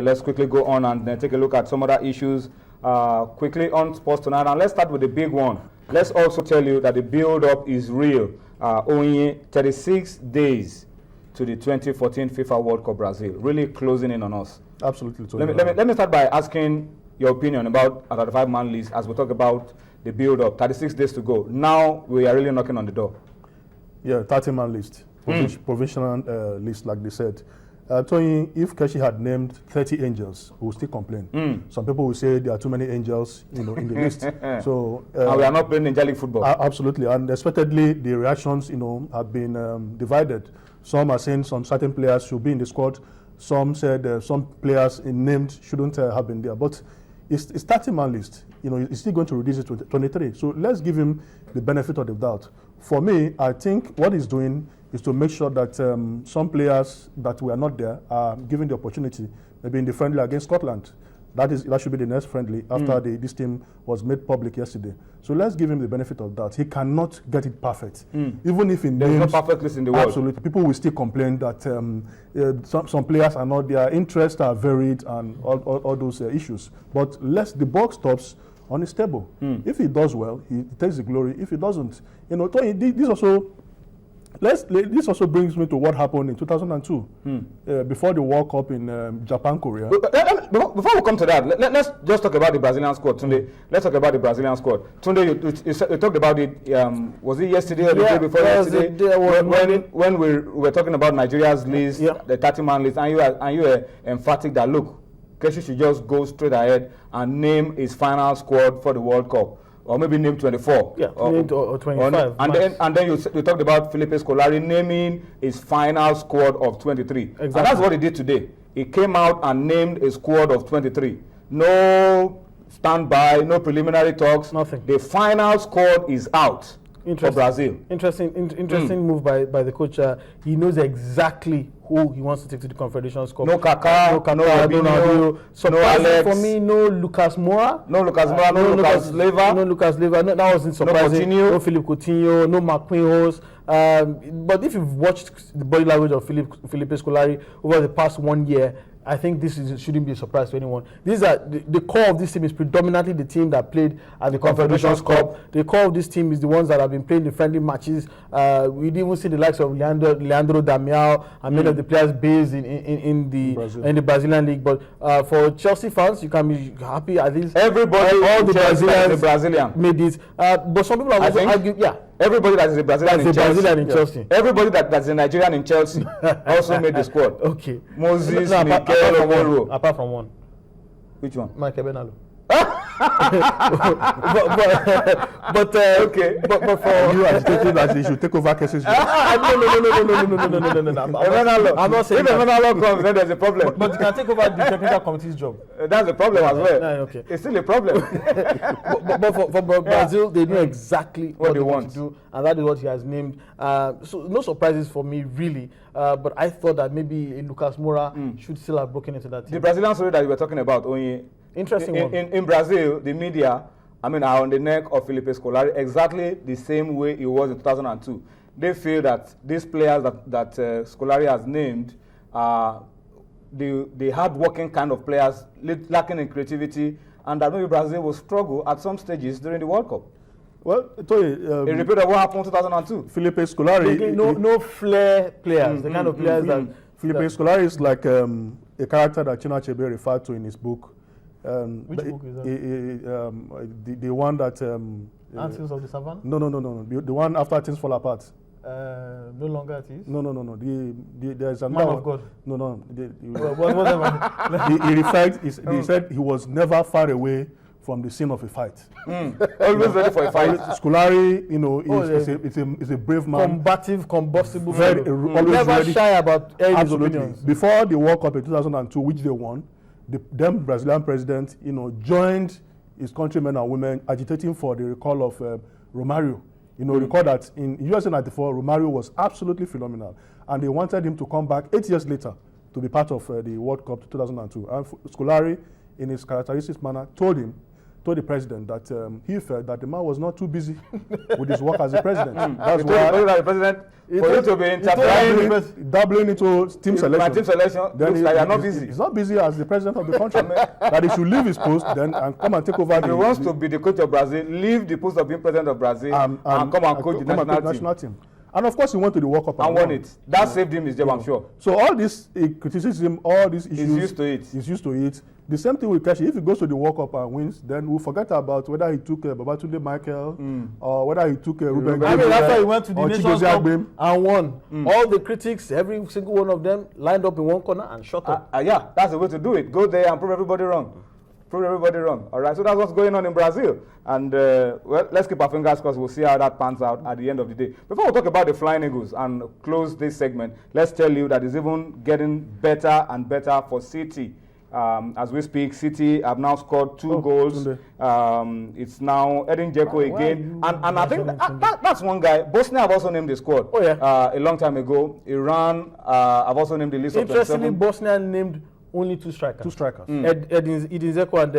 Let's quickly go on and take a look at some other issues quickly on Sports Tonight. And let's start with the big one. Let's also tell you that the build-up is real. Only 36 days to the 2014 FIFA World Cup Brazil, really closing in on us. Absolutely. Let me start by asking your opinion about a 35-man list as we talk about the build-up. 36 days to go. Now we are really knocking on the door. Yeah, 30-man list, provisional list, like they said. Tony, if Keshi had named 30 angels, we would still complain. Some people will say there are too many angels, in the list. So and we are not playing angelic football. Absolutely, and expectedly the reactions, have been divided. Some are saying some certain players should be in the squad. Some said some players named shouldn't have been there. But it's 30-man list. It's still going to reduce it to 23. So let's give him the benefit of the doubt. For me, I think what he's doing is to make sure that some players that were not there are given the opportunity, maybe in the friendly against Scotland. That should be the next friendly after this team was made public yesterday. So let's give him the benefit of that. He cannot get it perfect. Even if in there's no perfect list in the world. Absolutely. People will still complain that some players are not, their interests are varied and all those issues. But the buck stops on his table. If he does well, he takes the glory. If he doesn't, this also brings me to what happened in 2002, before the World Cup in Japan, Korea. Before we come to that, let's just talk about the Brazilian squad. Tunde, let's talk about the Brazilian squad. Tunde, you talked about it, was it yesterday or the day before yesterday? When we were talking about Nigeria's list, the 30-man list, and you were emphatic that, look, Keshi should just go straight ahead and name his final squad for the World Cup. Or maybe name 24. Yeah, or 25. And then you talked about Felipe Scolari naming his final squad of 23. Exactly. And that's what he did today. He came out and named a squad of 23. No standby, no preliminary talks. Nothing. The final squad is out for Brazil. Interesting move by the coach. He knows exactly who he wants to take to the Confederations Cup. No Kaká, no Ronaldo, no Alex. For me, no Lucas Moura. No Lucas Moura, no Lucas Leiva. No Lucas Leiva. No, that wasn't surprising. No Philippe Coutinho, no Marquinhos. But if you've watched the body language of Felipe Scolari over the past 1 year, I think this shouldn't be a surprise to anyone. These are the core of this team is predominantly the team that played at the Confederations Cup. The core of this team is the ones that have been playing the friendly matches. We didn't even see the likes of Leandro Damião and many of the players based in the Brazilian league. But for Chelsea fans, you can be happy at least. Everybody, all the Brazilian made it. But some people have argued, everybody that is a Brazilian in Chelsea. Everybody that's a Nigerian in Chelsea also made the squad. Okay. Moses, Mikel, Omoro. Apart from one. Which one? Michael Benalo. Okay. But for you agitating that they should take over cases. No. I'm not saying if Benalo comes, then there's a problem. But you can take over the technical committee's job. That's a problem as well. Okay. It's still a problem. but for Brazil, they know exactly what they want to do, and that is what he has named. So no surprises for me, really. But I thought that maybe Lucas Moura should still have broken into that team. The Brazilian story that you were talking about, Onye, interesting one. In Brazil, the media, are on the neck of Felipe Scolari exactly the same way it was in 2002. They feel that these players that Scolari has named are the hard-working kind of players, lacking in creativity, and that maybe Brazil will struggle at some stages during the World Cup. Well, a repeat of what happened in 2002. Felipe Scolari, no flair players, the kind of players that Felipe Scolari is like a character that Chinua Achebe referred to in his book. Which book is that? The one that Answers of the Savannah? No. The one after things fall apart. No longer it is. No. There's another Man of God. No. He He said he was never far away from the scene of a fight. Always ready for a fight. Scolari, is a brave man. Combative, combustible. Always never ready. Shy about his opinions. Before the World Cup in 2002, which they won, the then Brazilian president, joined his countrymen and women agitating for the recall of Romário. Recall that in USA 94, Romário was absolutely phenomenal, and they wanted him to come back 8 years later to be part of the World Cup 2002. And Scolari, in his characteristic manner, told him told the president that he felt that the man was not too busy with his work as a president. That's why the president, for you to be dabbling into team selection. Team selection, then looks like you're not busy. He's not busy as the president of the country. That he should leave his post then and come and take over. If he wants to be the coach of Brazil, leave the post of being president of Brazil and come and coach the national team. And of course, he went to the World Cup and won it. That saved him his job, I'm sure. So all this criticism, all these issues, he's used to it. He's used to it. The same thing with Keshi. If he goes to the World Cup and wins, then we'll forget about whether he took Babatunde Michael or whether he took Ruben. I mean, after he went to the Nations Cup and won, all the critics, every single one of them, lined up in one corner and shut up. Yeah, that's the way to do it. Go there and prove everybody wrong. Prove everybody wrong. All right, so that's what's going on in Brazil. And, well, let's keep our fingers crossed. We'll see how that pans out at the end of the day. Before we talk about the Flying Eagles and close this segment, let's tell you that it's even getting better and better for City. As we speak, City have now scored 2 goals. It's now Edin Dzeko again. And I think that's one guy. Bosnia have also named the squad a long time ago. Iran have also named the list of 27. Interestingly, Bosnia named only 2 strikers. 2 strikers. Edin Dzeko and